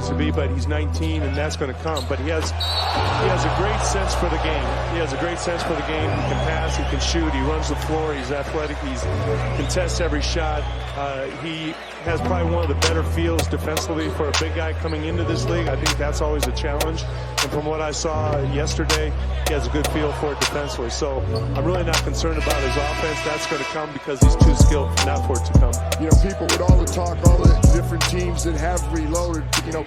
needs to be, but he's 19, and that's going to come. But he has a great sense for the game. He has a great sense for the game. He can pass, he can shoot, he runs the floor, he's athletic, he contests every shot. He has probably one of the better feels defensively for a big guy coming into this league. I think that's always a challenge. And from what I saw yesterday, he has a good feel for it defensively. So I'm really not concerned about his offense. That's going to come because he's too skilled not for it to come. You know, people with all the talk, all the different teams that have reloaded, you know,